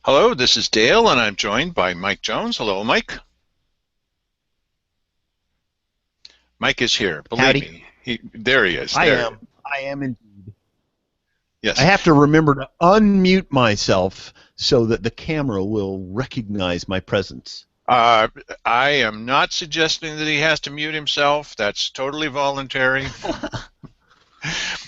Hello, this is Dale, and I'm joined by Mike Jones. Hello, Mike. Mike is here. Believe Howdy. me. There he is. I There. am. I am indeed. I Yes. have to remember to unmute myself so that the camera will recognize my presence. Uh, I am not suggesting that he has to mute himself. That's totally voluntary.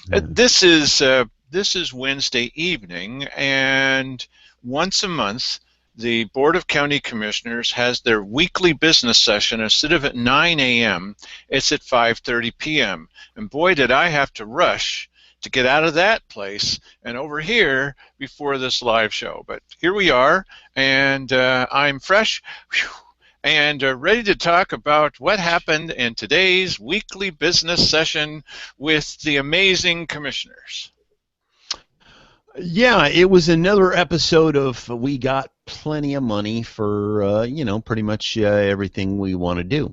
This is Wednesday evening, and once a month, the Board of County Commissioners has their weekly business session. Instead of at 9 a.m., it's at 5:30 p.m. And boy, did I have to rush to get out of that place and over here before this live show. But here we are, and I'm fresh. Whew, and ready to talk about what happened in today's weekly business session with the amazing commissioners. Yeah, it was another episode of we got plenty of money for, pretty much everything we want to do.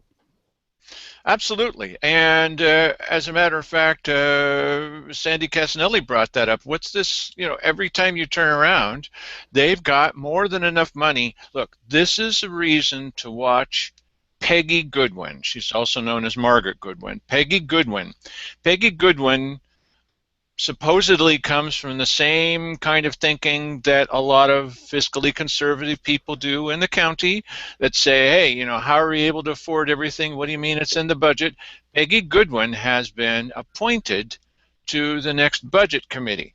Absolutely. And as a matter of fact, Sandy Casanelli brought that up. What's this, every time you turn around, they've got more than enough money. Look, this is a reason to watch Peggy Goodwin. She's also known as Margaret Goodwin. Peggy Goodwin. Peggy Goodwin supposedly comes from the same kind of thinking that a lot of fiscally conservative people do in the county that say, hey, how are we able to afford everything? What do you mean it's in the budget? Peggy Goodwin has been appointed to the next budget committee.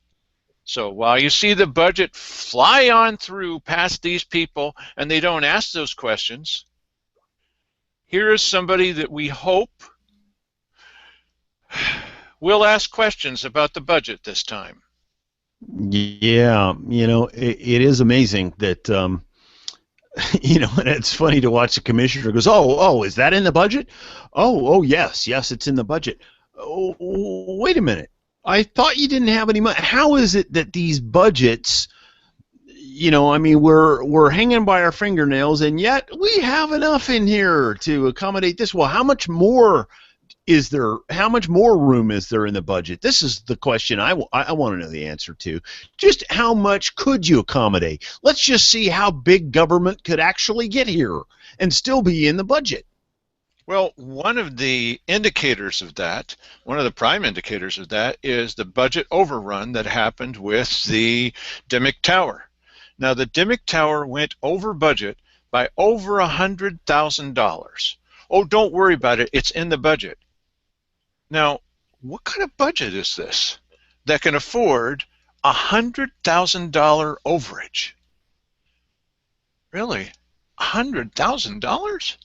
So while you see the budget fly on through past these people and they don't ask those questions, here is somebody that we hope will ask questions about the budget this time. Yeah, it is amazing that, and it's funny to watch the commissioner goes, oh, is that in the budget? Oh, yes, it's in the budget. Oh, wait a minute. I thought you didn't have any money. How is it that these budgets, we're hanging by our fingernails, and yet we have enough in here to accommodate this? Well, how much more is there? How much more room is there in the budget? This is the question I want to know the answer to. Just how much could you accommodate? Let's just see how big government could actually get here and still be in the budget. Well, one of the indicators of that, one of the prime indicators of that, is the budget overrun that happened with the Dimmick Tower. Now, the Dimmick Tower went over budget by over $100,000. Oh, don't worry about it. It's in the budget. Now, what kind of budget is this that can afford a $100,000 overage? Really? $100,000?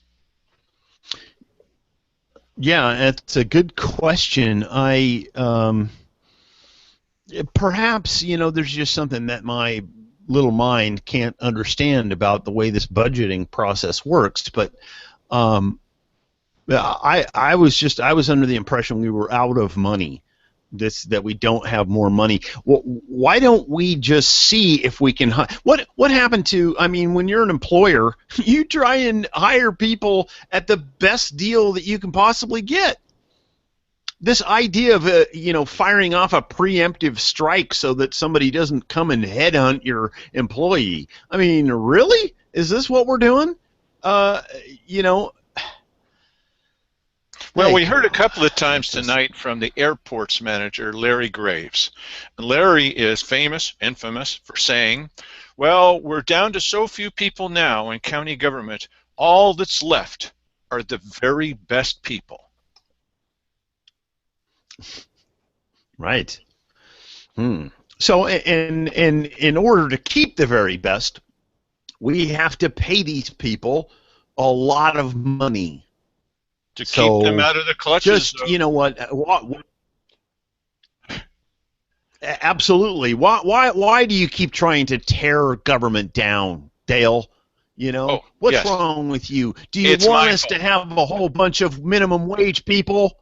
Yeah, it's a good question. Perhaps there's just something that my little mind can't understand about the way this budgeting process works, but I was under the impression we were out of money. That we don't have more money. Well, why don't we just see if we can? What happened to? I mean, when you're an employer, you try and hire people at the best deal that you can possibly get. This idea of firing off a preemptive strike so that somebody doesn't come and headhunt your employee. I mean, really? Is this what we're doing? Well, we heard a couple of times tonight from the airport's manager, Larry Graves. And Larry is infamous for saying, well, we're down to so few people now in county government, all that's left are the very best people. Right. So, in order to keep the very best, we have to pay these people a lot of money. To keep them out of the clutches. Just, absolutely. Why do you keep trying to tear government down, Dale? What's wrong with you? Do you want us to have a whole bunch of minimum wage people?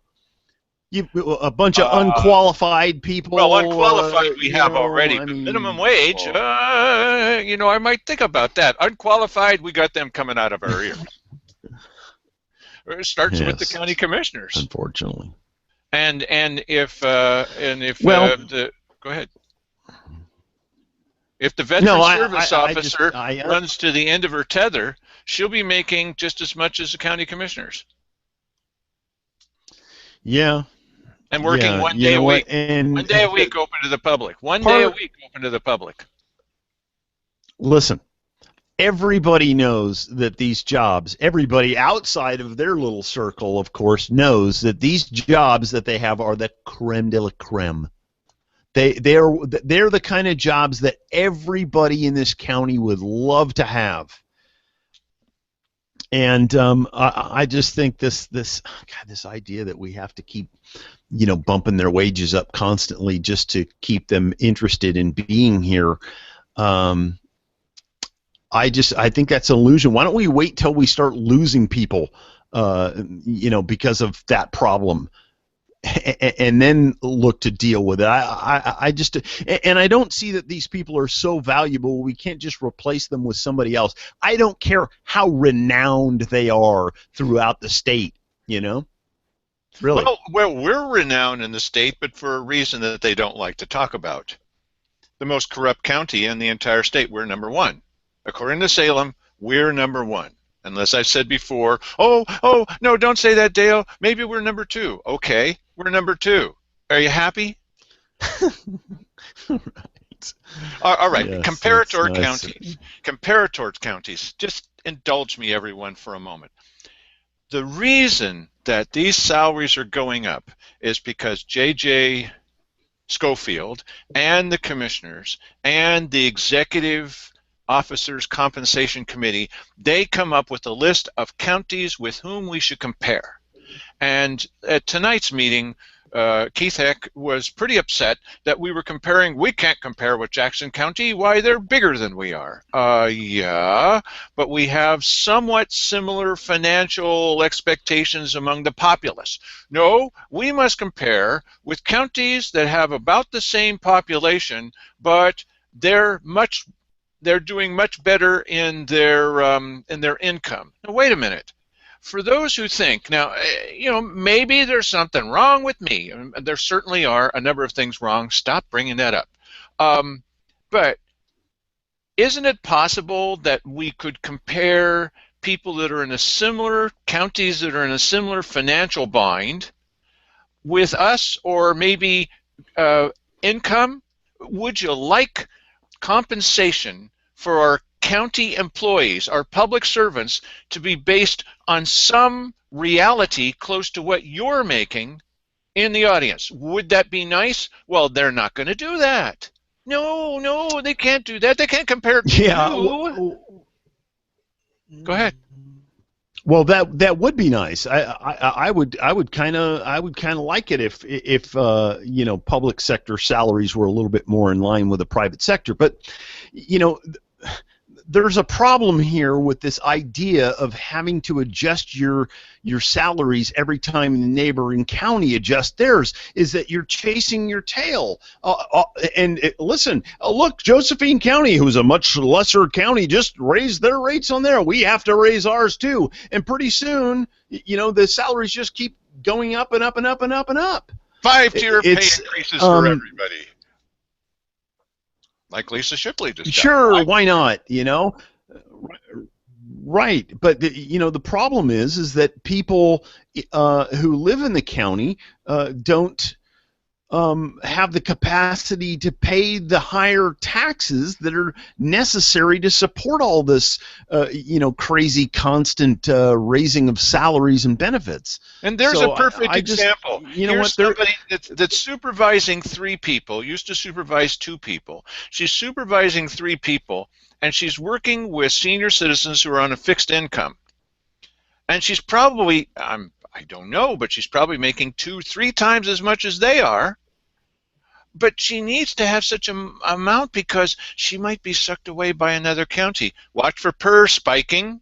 A bunch of unqualified people? Well, unqualified we have already. But minimum wage, I might think about that. Unqualified, we got them coming out of our ears. It starts with the county commissioners, unfortunately. And if go ahead. If the No, veteran service I just officer I runs to the end of her tether, she'll be making just as much as the county commissioners yeah, and working yeah. one You day a know what? week. And One day a week open to the public. One day a part week open to the public. listen, everybody knows that these jobs, everybody outside of their little circle, of course, knows that these jobs that they have are the creme de la creme. They're the kind of jobs that everybody in this county would love to have. And I just think this idea that we have to keep bumping their wages up constantly just to keep them interested in being here. Um, I think that's an illusion. Why don't we wait till we start losing people, because of that problem, and then look to deal with it. I just, and I don't see that these people are so valuable. We can't just replace them with somebody else. I don't care how renowned they are throughout the state. Really. Well, we're renowned in the state, but for a reason that they don't like to talk about. The most corrupt county in the entire state, we're number one. According to Salem, we're number one. Unless I've said before, oh, no, don't say that, Dale. Maybe we're number two. Okay, we're number two. Are you happy? Right. All right, Yes, comparator nice. counties. Comparator counties. Just indulge me, everyone, for a moment. The reason that these salaries are going up is because J.J. Schofield and the commissioners and the executive officers compensation committee, they come up with a list of counties with whom we should compare. And at tonight's meeting, Keith Heck was pretty upset that we were comparing. We can't compare with Jackson County. Why, they're bigger than we are. Yeah, but we have somewhat similar financial expectations among the populace. No, we must compare with counties that have about the same population, but they're doing much better in their income. Now, wait a minute. For those who think, now, maybe there's something wrong with me. There certainly are a number of things wrong. Stop bringing that up. But isn't it possible that we could compare people that are in a similar, counties that are in a similar financial bind with us, or maybe income? Would you like compensation for our county employees, our public servants, to be based on some reality close to what you're making in the audience? Would that be nice? Well, they're not going to do that. No, they can't do that. They can't compare to Yeah. you. Go ahead. Well, that would be nice. I would kind of like it if public sector salaries were a little bit more in line with the private sector. But there's a problem here with this idea of having to adjust your salaries every time the neighboring county adjusts theirs. Is that you're chasing your tail? Listen, look, Josephine County, who's a much lesser county, just raised their rates on there. We have to raise ours too, and pretty soon, the salaries just keep going up and up and up and up and up. 5-tier pay increases for everybody. Like Lisa Shipley just sure, why not? Right, but the problem is that people who live in the county don't have the capacity to pay the higher taxes that are necessary to support all this, crazy constant raising of salaries and benefits. And there's a perfect example. Here's somebody that's supervising 3 people, used to supervise 2 people. She's supervising 3 people, and she's working with senior citizens who are on a fixed income. And she's probably, I don't know, but she's probably making 2-3 times as much as they are. But she needs to have such an amount because she might be sucked away by another county. Watch for PER spiking.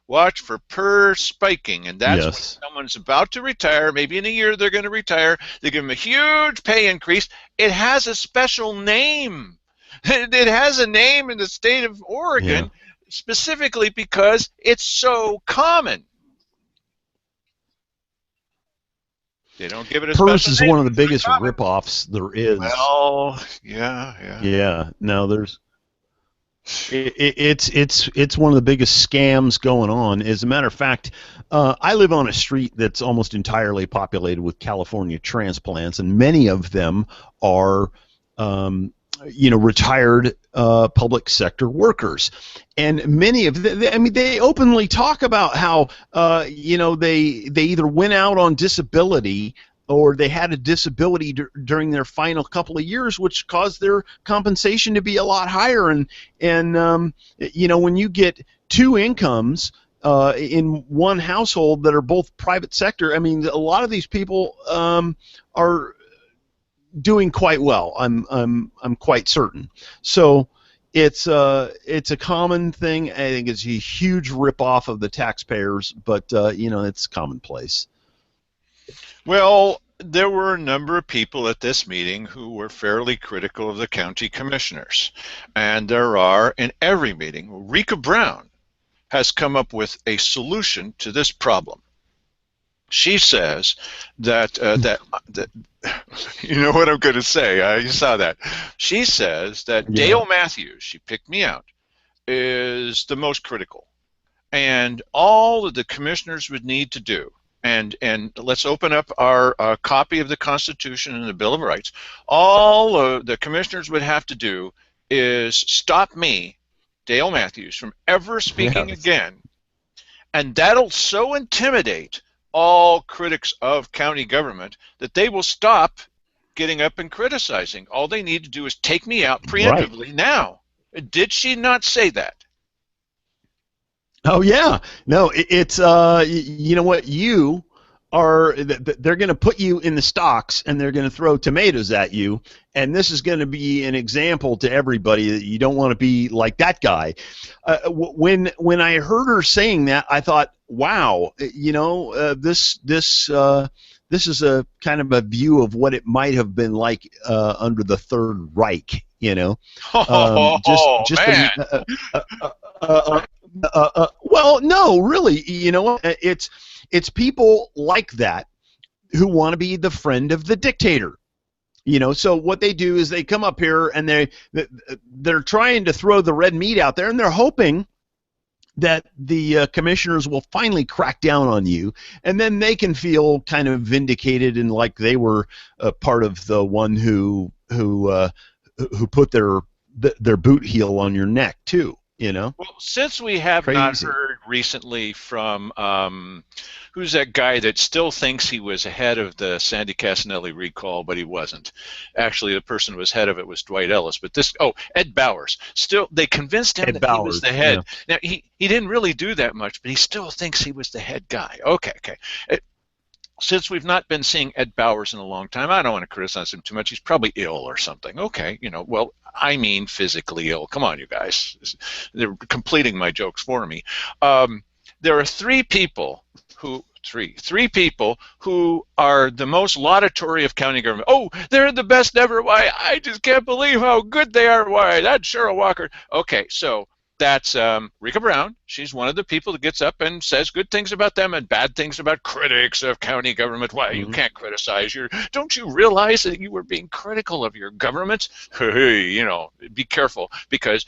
Watch for PER spiking. And that's when someone's about to retire. Maybe in a year they're going to retire. They give them a huge pay increase. It has a special name. It has a name in the state of Oregon specifically because it's so common. They don't give it a PERS special is name. one of the biggest rip-offs there is. Well, yeah. Yeah. No, there's It's one of the biggest scams going on. As a matter of fact, I live on a street that's almost entirely populated with California transplants, and many of them are, um, retired public sector workers, and many of them, I mean, they openly talk about how, they either went out on disability or they had a disability during their final couple of years, which caused their compensation to be a lot higher. And when you get two incomes in one household that are both private sector, I mean, a lot of these people are doing quite well. I'm quite certain. So it's a common thing. I think it's a huge ripoff of the taxpayers, but it's commonplace. Well, there were a number of people at this meeting who were fairly critical of the county commissioners. And there are in every meeting. Rika Brown has come up with a solution to this problem. She says that you know what I'm going to say. You saw that. She says that Yeah. Dale Matthews, she picked me out, is the most critical. And all that the commissioners would need to do, and let's open up our copy of the Constitution and the Bill of Rights. All the commissioners would have to do is stop me, Dale Matthews, from ever speaking Yes. again, and that'll so intimidate all critics of county government that they will stop getting up and criticizing. All they need to do is take me out Right. preemptively now. Did she not say that? Oh yeah, no, it's you know what, you are they're going to put you in the stocks and they're going to throw tomatoes at you, and this is going to be an example to everybody that you don't want to be like that guy. When I heard her saying that, I thought, wow, this is a kind of a view of what it might have been like under the Third Reich. Oh, Just man. uh, well, no, really, it's people like that who want to be the friend of the dictator. So what they do is they come up here and they're trying to throw the red meat out there, and they're hoping that the commissioners will finally crack down on you, and then they can feel kind of vindicated and like they were part of the one who put their boot heel on your neck too. Well, since we have not Crazy. heard recently from who's that guy that still thinks he was ahead of the Sandy Casanelli recall, but he wasn't. Actually, the person who was head of it was Dwight Ellis. But Ed Bowers. Still, they convinced him Ed that he was the Bowers, head. yeah. Now, he didn't really do that much, but he still thinks he was the head guy. Okay, okay. Since we've not been seeing Ed Bowers in a long time, I don't want to criticize him too much. He's probably ill or something. Okay, well, I mean physically ill. Come on, you guys. They're completing my jokes for me. There are three people who are the most laudatory of county government. Oh, they're the best ever. Why, I just can't believe how good they are. Why, that's Cheryl Walker. Okay, so that's Rika Brown. She's one of the people that gets up and says good things about them and bad things about critics of county government. Why, you Hmm. can't criticize don't you realize that you were being critical of your government? Hey, be careful, because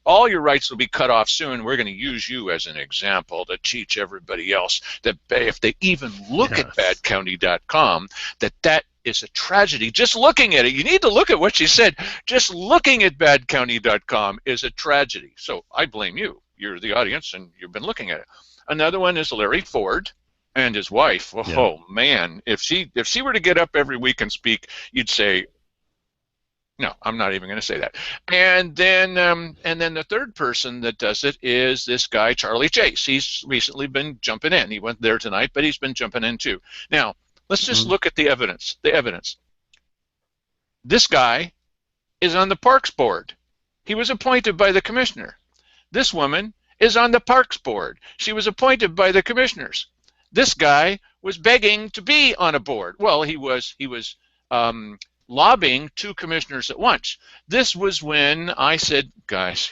all your rights will be cut off soon. We're going to use you as an example to teach everybody else that if they even look at Yes. badcounty.com, that is a tragedy. Just looking at it, you need to look at what she said. Just looking at badcounty.com is a tragedy. So I blame you. You're the audience, and you've been looking at it. Another one is Larry Ford and his wife. Yeah. Oh man, if she were to get up every week and speak, you'd say, no, I'm not even going to say that. And then the third person that does it is this guy Charlie Chase. He's recently been jumping in. He went there tonight, but he's been jumping in too. Now, let's just Hmm. look at the evidence. The evidence. This guy is on the Parks Board. He was appointed by the commissioner. This woman is on the Parks Board. She was appointed by the commissioners. This guy was begging to be on a board. Well, he was lobbying two commissioners at once. This was when I said, guys,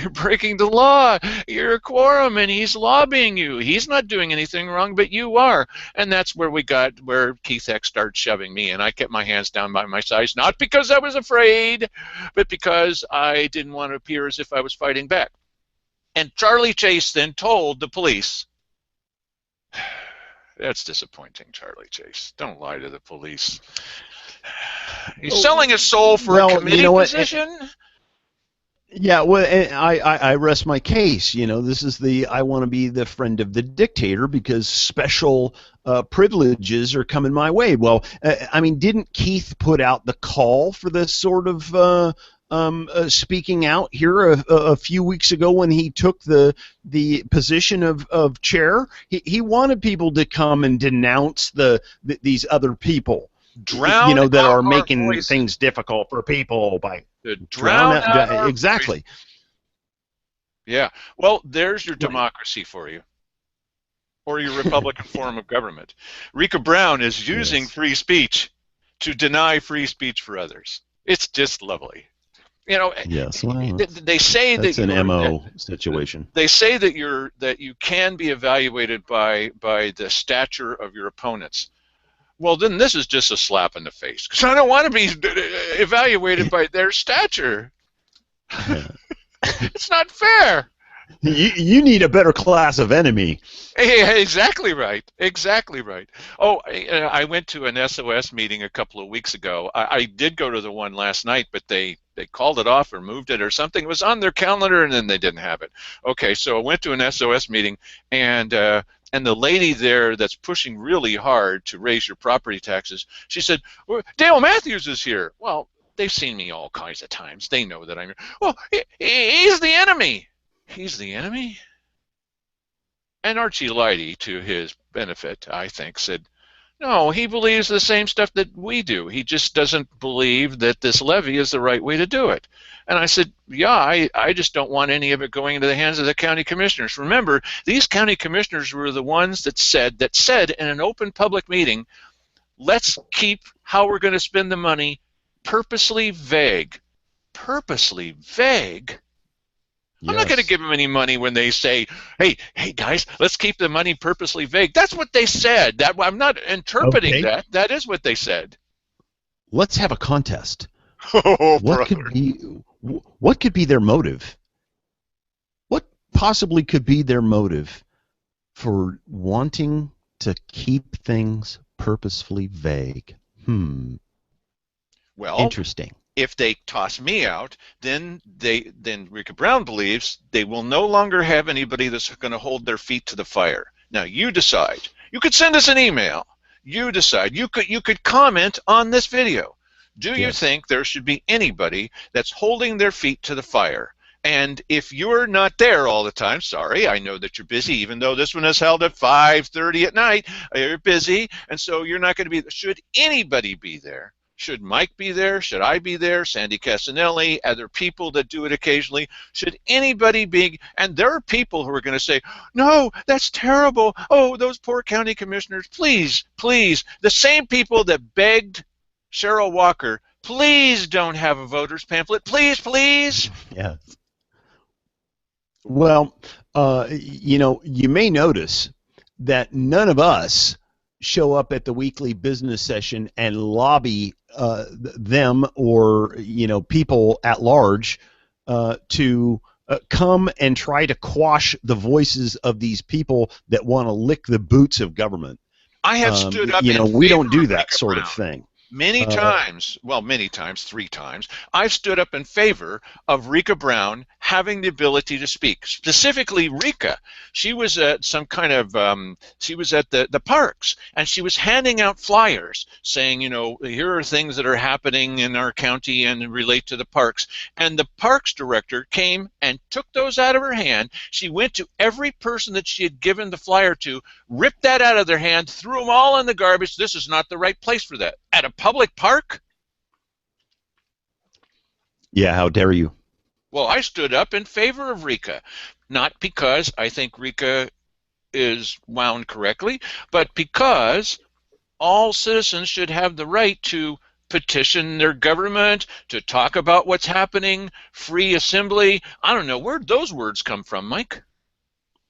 You're breaking the law. You're a quorum, and he's lobbying you. He's not doing anything wrong, but you are. And that's where Keith X started shoving me, and I kept my hands down by my sides, not because I was afraid, but because I didn't want to appear as if I was fighting back. And Charlie Chase then told the police, that's disappointing, Charlie Chase. Don't lie to the police. He's selling his soul for a Well, you committee know what? position? Yeah, well, I rest my case. This is I want to be the friend of the dictator because special privileges are coming my way. Well, I mean, didn't Keith put out the call for this sort of speaking out here a few weeks ago when he took the position of chair? He wanted people to come and denounce these other people, Drown that out are our making voices. things difficult for people by To drown drown out out. our Exactly. voices. Yeah. Well, there's your Right. democracy for you, or your Republican form of government. Rika Brown is using Yes. free speech to deny free speech for others. It's just lovely. You know, Yes. Well, they say that that's an MO situation. you can be evaluated by the stature of your opponents. Well, then this is just a slap in the face because I don't want to be evaluated by their stature. Yeah. It's not fair. You need a better class of enemy. Hey, exactly right. Exactly right. Oh, I went to an SOS meeting a couple of weeks ago. I did go to the one last night, but they called it off or moved it or something. It was on their calendar, and then they didn't have it. Okay, so I went to an SOS meeting, and the lady there that's pushing really hard to raise your property taxes, she said, well, Dale Matthews is here. Well, they've seen me all kinds of times. They know that I'm here. Well, he's the enemy. He's the enemy? And Archie Leidy, to his benefit, I think, said, no, he believes the same stuff that we do. He just doesn't believe that this levy is the right way to do it. And I said, yeah, I just don't want any of it going into the hands of the county commissioners. Remember, these county commissioners were the ones that said in an open public meeting, let's keep how we're going to spend the money purposely vague. Purposely vague? I'm not going to Yes. give them any money when they say, hey guys, let's keep the money purposely vague. That's what they said. That I'm not interpreting Okay. that. That is what they said. Let's have a contest. Oh, What brother. could be what could be their motive? What possibly could be their motive for wanting to keep things purposefully vague? Well, Interesting. if they toss me out, then Rika Brown believes they will no longer have anybody that's going to hold their feet to the fire. Now you decide. You could send us an email. You decide. You could comment on this video. Do you Yes. think there should be anybody that's holding their feet to the fire? And if you're not there all the time, sorry, I know that you're busy, even though this one is held at 5:30 at night. You're busy, and so you're not going to be. Should anybody be there? Should Mike be there? Should I be there? Sandy Casanelli, other people that do it occasionally. Should anybody be? And there are people who are going to say, no, that's terrible. Oh, those poor county commissioners. Please, please. The same people that begged Cheryl Walker, please don't have a voter's pamphlet. Please, please. Yeah. Well, you may notice that none of us show up at the weekly business session and lobby them or people at large to come and try to quash the voices of these people that want to lick the boots of government. I have stood up in We favor don't do of that Rika sort of Brown. thing. Many Uh, times, well, many times, 3 times, I've stood up in favor of Rika Brown having the ability to speak. Specifically, Rika. She was at some kind of, she was at the parks, and she was handing out flyers saying, here are things that are happening in our county and relate to the parks. And the parks director came and took those out of her hand. She went to every person that she had given the flyer to, ripped that out of their hand, threw them all in the garbage. This is not the right place for that. At a public park? yeah, how dare you? Well, I stood up in favor of Rika, not because I think Rika is wound correctly, but because all citizens should have the right to petition their government, to talk about what's happening, free assembly. I don't know where those words come from, Mike.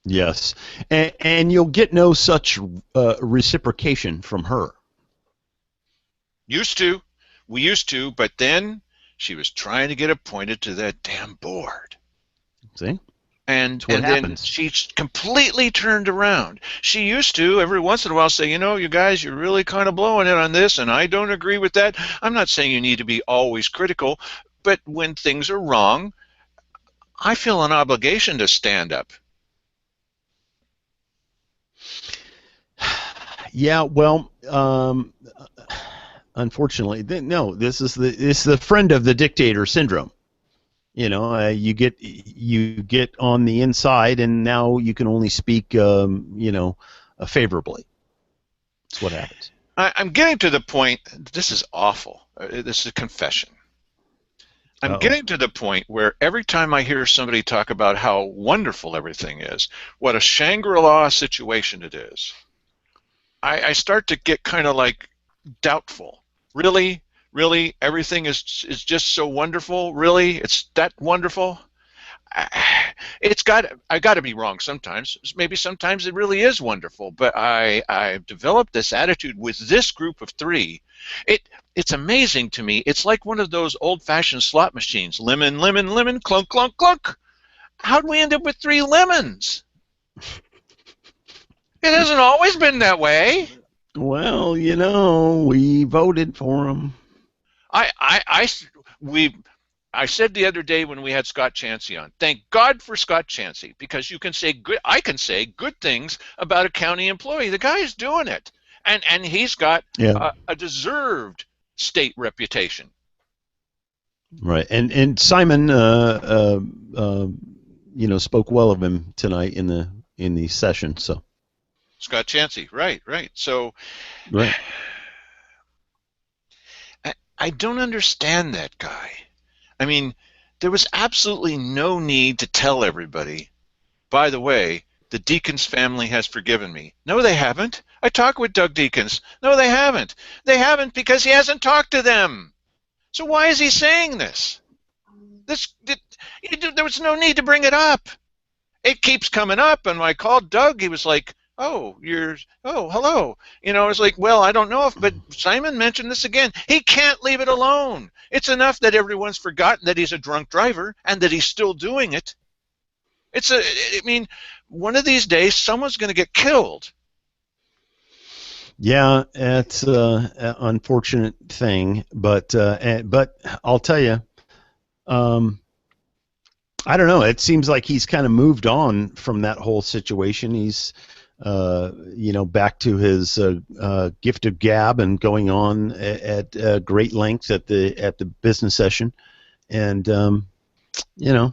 Yes, and you'll get no such reciprocation from her. Used to. We used to, but then she was trying to get appointed to that damn board. See? And That's what then happens. she completely turned around. She used to every once in a while say, you guys, you're really kind of blowing it on this, and I don't agree with that. I'm not saying you need to be always critical, but when things are wrong, I feel an obligation to stand up. Yeah, well, unfortunately, no. This is the friend of the dictator syndrome. You get on the inside, and now you can only speak, favorably. That's what happens. I'm getting to the point. This is awful. This is a confession. I'm Uh-oh. getting to the point where every time I hear somebody talk about how wonderful everything is, what a Shangri-La situation it is, I start to get kind of like doubtful. Really? Really? Everything is just so wonderful? Really? It's that wonderful? I got to be wrong sometimes. Maybe sometimes it really is wonderful, but I've developed this attitude with this group of three. It's amazing to me. It's like one of those old-fashioned slot machines. Lemon, lemon, lemon, clunk, clunk, clunk. How'd we end up with 3 lemons? It hasn't always been that way. Well, we voted for him. I said the other day when we had Scott Chansey on, thank God for Scott Chansey, because I can say good things about a county employee. The guy is doing it, and he's got a deserved state reputation. Right, and Simon, spoke well of him tonight in the session. So Scott Chansey, right. So, right. I don't understand that guy. I mean, there was absolutely no need to tell everybody, by the way, the Deakins family has forgiven me. No, they haven't. I talked with Doug Deakins. No, they haven't. They haven't because he hasn't talked to them. So why is he saying this? There was no need to bring it up. It keeps coming up, and when I called Doug, he was like, hello. I was like, well, I don't know but Simon mentioned this again. He can't leave it alone. It's enough that everyone's forgotten that he's a drunk driver and that he's still doing it. One of these days, someone's going to get killed. Yeah, it's an unfortunate thing, but I'll tell you, I don't know. It seems like he's kind of moved on from that whole situation. He's back to his gift of gab and going on at great lengths at the business session, and yeah,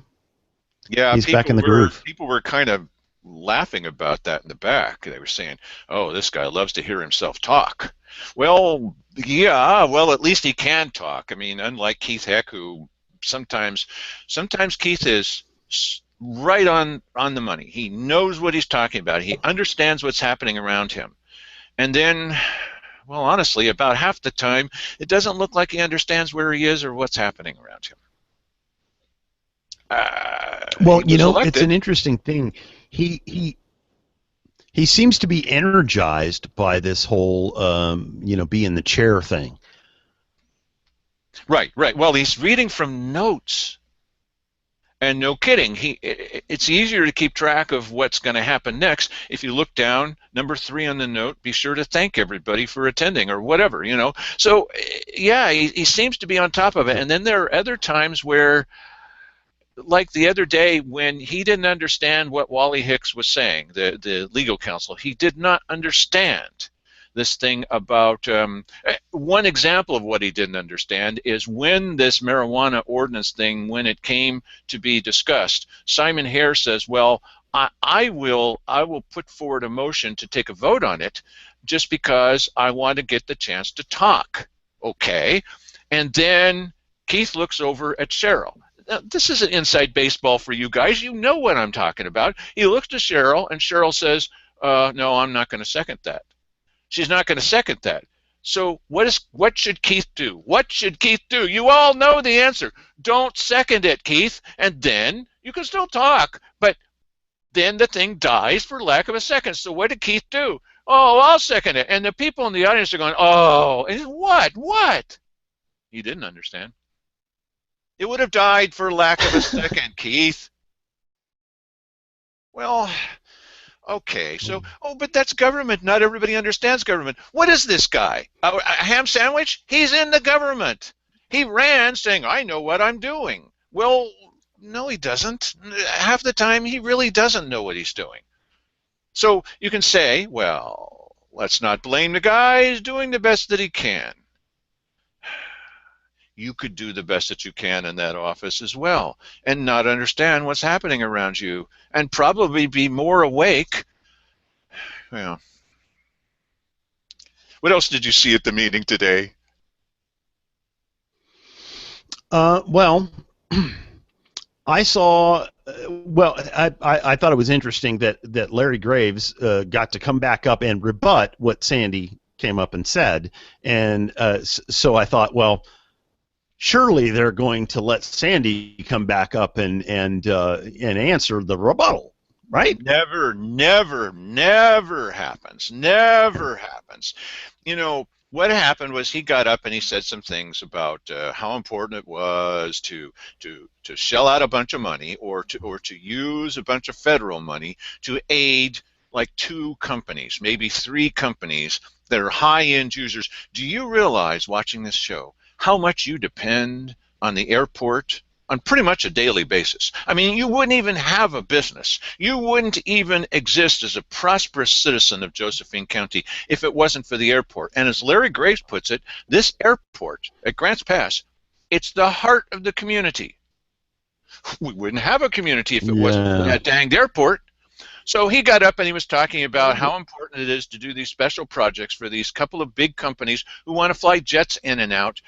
he's back in the groove. People were kind of laughing about that in the back. They were saying, "Oh, this guy loves to hear himself talk." Well, yeah, at least he can talk. I mean, unlike Keith Heck, who sometimes Keith is right on the money. He knows what he's talking about. He understands what's happening around him. And then, well, honestly, about half the time, it doesn't look like he understands where he is or what's happening around him. Well, it's an interesting thing. He seems to be energized by this whole, be in the chair thing. Right. Well, he's reading from notes. And no kidding, it's easier to keep track of what's going to happen next. If you look down, number 3 on the note, be sure to thank everybody for attending or whatever, So, yeah, he seems to be on top of it. And then there are other times where, like the other day when he didn't understand what Wally Hicks was saying, the legal counsel, he did not understand this thing about one example of what he didn't understand is when this marijuana ordinance thing, when it came to be discussed, Simon Hare says, well, I will put forward a motion to take a vote on it just because I want to get the chance to talk. Okay. And then Keith looks over at Cheryl. Now, this is an inside baseball for you guys. You know what I'm talking about. He looks to Cheryl, and Cheryl says, no, I'm not going to second that. She's not going to second that. So what should Keith do? What should Keith do? You all know the answer. Don't second it, Keith, and then you can still talk, but then the thing dies for lack of a second. So what did Keith do? Oh, I'll second it. And the people in the audience are going, oh, and what? What? He didn't understand. It would have died for lack of a second, Keith. Well, okay, so, oh, but that's government. Not everybody understands government. What is this guy? A ham sandwich? He's in the government. He ran saying, I know what I'm doing. Well, no, he doesn't. Half the time, he really doesn't know what he's doing. So you can say, well, let's not blame the guy. He's doing the best that he can. You could do the best that you can in that office as well and not understand what's happening around you and probably be more awake. Well, what else did you see at the meeting today? Well, I saw. Well, I thought it was interesting that Larry Graves got to come back up and rebut what Sandy came up and said, and so I thought, well, surely they're going to let Sandy come back up and answer the rebuttal, right? Never, never, never happens. Never happens. You know, what happened was he got up and he said some things about how important it was to shell out a bunch of money or to use a bunch of federal money to aid like 2 companies, maybe 3 companies that are high-end users. Do you realize, watching this show, how much you depend on the airport on pretty much a daily basis? I mean, you wouldn't even have a business. You wouldn't even exist as a prosperous citizen of Josephine County if it wasn't for the airport. And as Larry Graves puts it, this airport at Grants Pass, it's the heart of the community. We wouldn't have a community if it wasn't for that danged airport. So he got up and he was talking about how important it is to do these special projects for these couple of big companies who want to fly jets in and out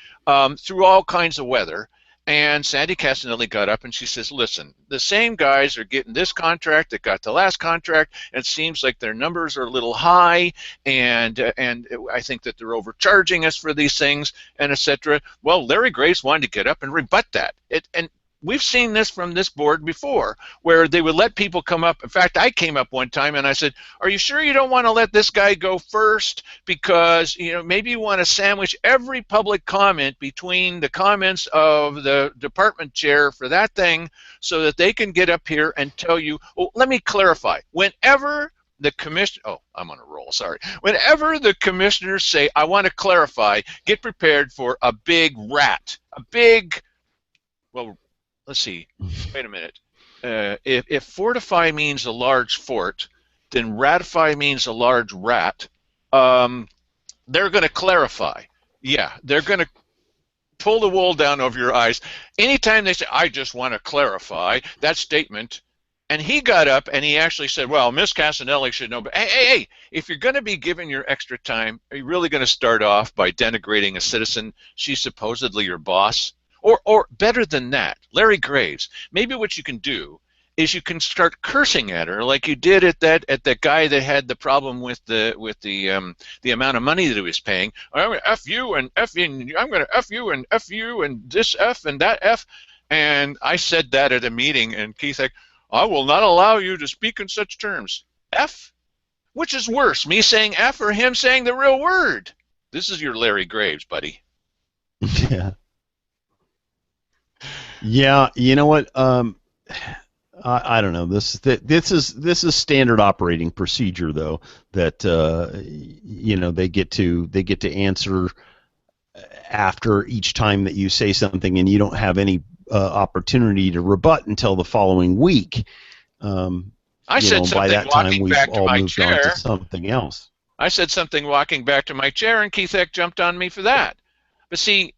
through all kinds of weather. And Sandy Casanelli got up and she says, listen, the same guys are getting this contract that got the last contract, and it seems like their numbers are a little high, and I think that they're overcharging us for these things, and etc. Well, Larry Graves wanted to get up and rebut that. And we've seen this from this board before, where they would let people come up. In fact, I came up one time and I said, are you sure you don't want to let this guy go first? Because, you know, maybe you want to sandwich every public comment between the comments of the department chair for that thing so that they can get up here and tell you, oh, let me clarify. Whenever the commission, oh, I'm on a roll, sorry. Whenever the commissioners say, I want to clarify, get prepared for a big rat, a big, well, let's see. Wait a minute. If fortify means a large fort, then ratify means a large rat. They're going to clarify. Yeah, they're going to pull the wool down over your eyes. Anytime they say, I just want to clarify that statement, and he got up and he actually said, well, Miss Casanelli should know, but hey, if you're going to be given your extra time, are you really going to start off by denigrating a citizen? She's supposedly your boss. Or better than that, Larry Graves, maybe what you can do is you can start cursing at her like you did at that guy that had the problem with the amount of money that he was paying. I'm going to F you and F you, and I'm going to F you and F you and this F and that F. And I said that at a meeting, and Keith said, I will not allow you to speak in such terms. F? Which is worse, me saying F or him saying the real word? This is your Larry Graves, buddy. Yeah. Yeah, you know what? I don't know. This is standard operating procedure, though. That you know, they get to answer after each time that you say something, and you don't have any opportunity to rebut until the following week. I said something by that time walking we've back to all my moved on chair. to something else. I said something walking back to my chair, and Keith Eck jumped on me for that. But see,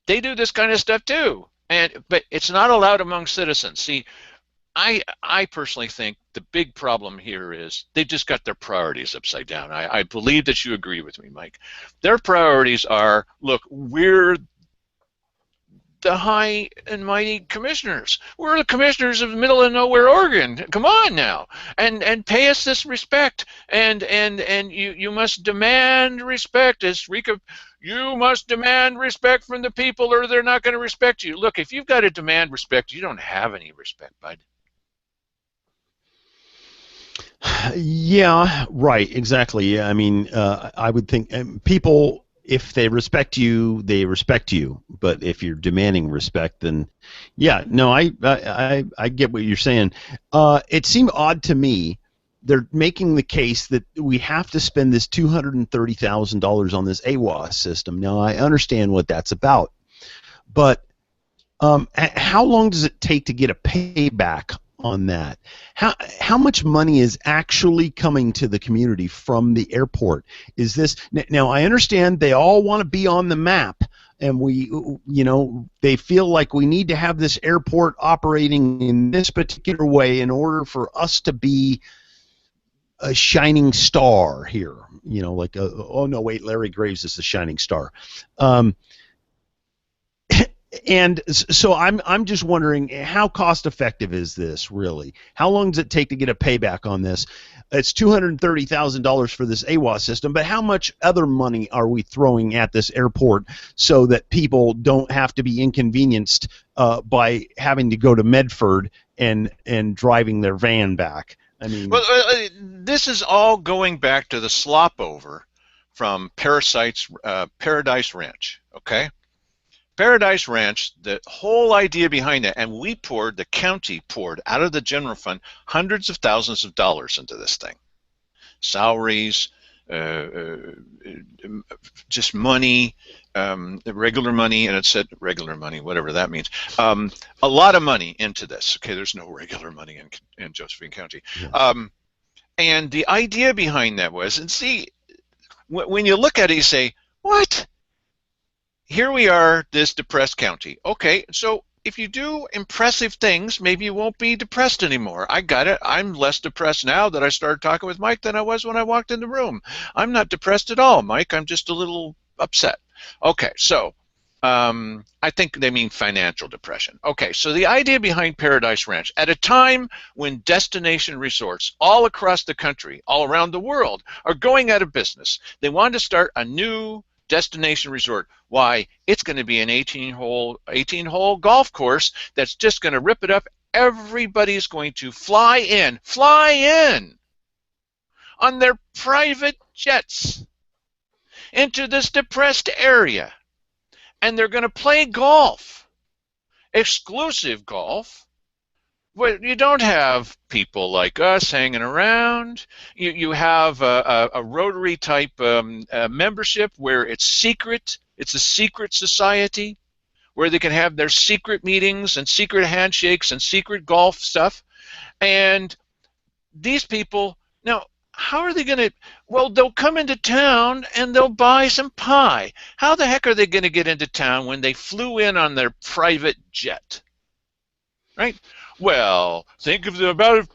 they do this kind of stuff too, but it's not allowed among citizens. See, I personally think the big problem here is they've just got their priorities upside down. I believe that you agree with me, Mike. Their priorities are, look, we're the high and mighty commissioners. We're the commissioners of middle of nowhere Oregon. Come on now, and pay us this respect. And you must demand respect. As Rika, you must demand respect from the people, or they're not going to respect you. Look, if you've got to demand respect, you don't have any respect, bud. Yeah, right, exactly. Yeah, I mean, I would think people, if they respect you, they respect you. But if you're demanding respect, then yeah, no, I get what you're saying. It seemed odd to me. They're making the case that we have to spend this $230,000 on this AWAS system. Now, I understand what that's about, but how long does it take to get a payback on that? How much money is actually coming to the community from the airport? Is this now? I understand they all want to be on the map, and they feel like we need to have this airport operating in this particular way in order for us to be a shining star here. Like oh no, wait, Larry Graves is the shining star. And so I'm just wondering, how cost effective is this really? How long does it take to get a payback on this? It's $230,000 for this AWAS system, but how much other money are we throwing at this airport so that people don't have to be inconvenienced by having to go to Medford and driving their van back? I mean, well, this is all going back to the slop over from Paradise Ranch, okay? Paradise Ranch, the whole idea behind that, and the county poured out of the general fund hundreds of thousands of dollars into this thing. Salaries, just money, regular money, and it said regular money, whatever that means. A lot of money into this. Okay, there's no regular money in Josephine County. yes. And the idea behind that was, and see, when you look at it, you say, what? Here we are, this depressed county. Okay, so if you do impressive things, maybe you won't be depressed anymore. I got it. I'm less depressed now that I started talking with Mike than I was when I walked in the room. I'm not depressed at all, Mike. I'm just a little upset. Okay, so I think they mean financial depression. Okay, so the idea behind Paradise Ranch, at a time when destination resorts all across the country, all around the world, are going out of business, they wanted to start a new destination resort. Why? It's going to be an 18-hole golf course that's just going to rip it up. Everybody's going to fly in on their private jets into this depressed area, and they're going to play golf, exclusive golf. Well, you don't have people like us hanging around. You have a Rotary type membership where it's secret. It's a secret society where they can have their secret meetings and secret handshakes and secret golf stuff. And these people, now, how are they going to, well, they'll come into town and they'll buy some pie. How the heck are they going to get into town when they flew in on their private jet? Right? Well, think of about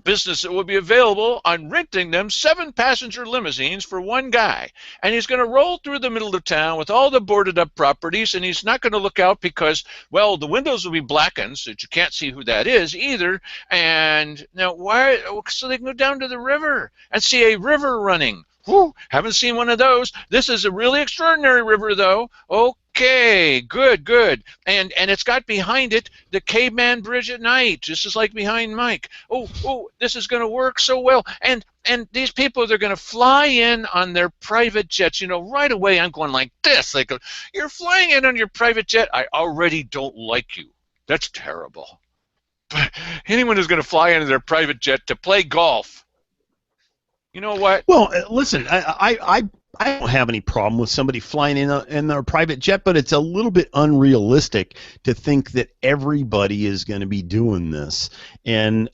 business that will be available on renting them 7-passenger limousines for one guy. And he's going to roll through the middle of town with all the boarded up properties, and he's not going to look out because, well, the windows will be blackened so that you can't see who that is either. And now why? So they can go down to the river and see a river running. Whew, haven't seen one of those. This is a really extraordinary river, though. Okay, good. And it's got behind it the Caveman Bridge at night, just as like behind Mike. Oh, this is going to work so well. And these people, they're going to fly in on their private jets. Right away I'm going like this. Like, you're flying in on your private jet? I already don't like you. That's terrible. But anyone who's going to fly into their private jet to play golf, you know what? Well, listen, I don't have any problem with somebody flying in their private jet, but it's a little bit unrealistic to think that everybody is going to be doing this. And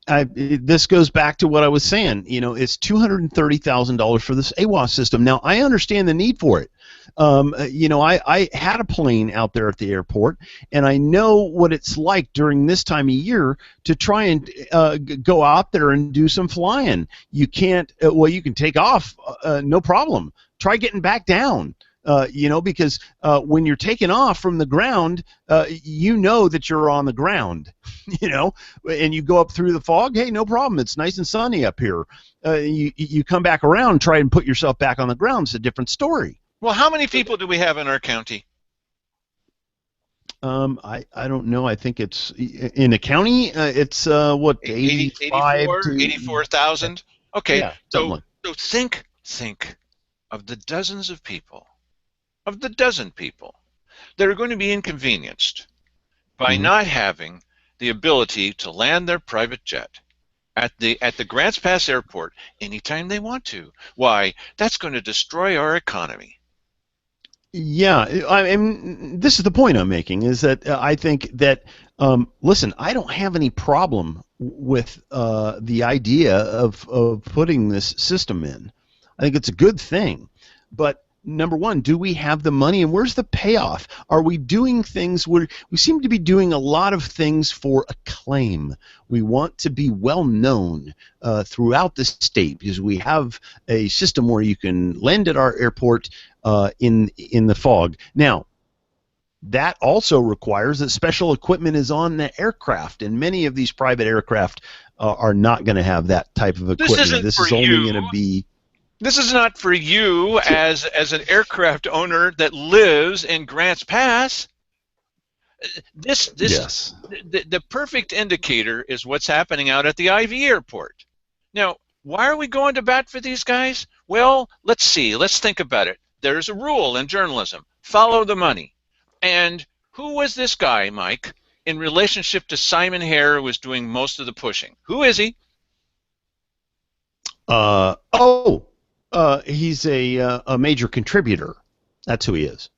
this goes back to what I was saying. It's $230,000 for this AWAS system. Now, I understand the need for it. I had a plane out there at the airport, and I know what it's like during this time of year to try and go out there and do some flying. You can't. You can take off, no problem. Try getting back down. because when you're taking off from the ground, you know that you're on the ground, and you go up through the fog. Hey, no problem. It's nice and sunny up here. You come back around, try and put yourself back on the ground. It's a different story. Well, how many people do we have in our county? I don't know. I think it's in the county. It's what 85 to 84,000. Okay, yeah, something like. so think of the dozens of people, of the dozen people that are going to be inconvenienced by not having the ability to land their private jet at the Grants Pass Airport anytime they want to. Why? That's going to destroy our economy. Yeah, I mean, this is the point I'm making, is that I think that, listen, I don't have any problem with the idea of putting this system in. I think it's a good thing. But number one, do we have the money, and where's the payoff? Are we doing things where we seem to be doing a lot of things for acclaim? We want to be well known throughout the state because we have a system where you can land at our airport in the fog. Now, that also requires that special equipment is on the aircraft, and many of these private aircraft are not going to have that type of equipment. This is only going to be. This is not for you as an aircraft owner that lives in Grants Pass. Yes. The perfect indicator is what's happening out at the IV airport. Now, why are we going to bat for these guys? Well, let's see. Let's think about it. There's a rule in journalism: follow the money. And who was this guy, Mike, in relationship to Simon Hare, who was doing most of the pushing? Who is he? He's a major contributor. That's who he is.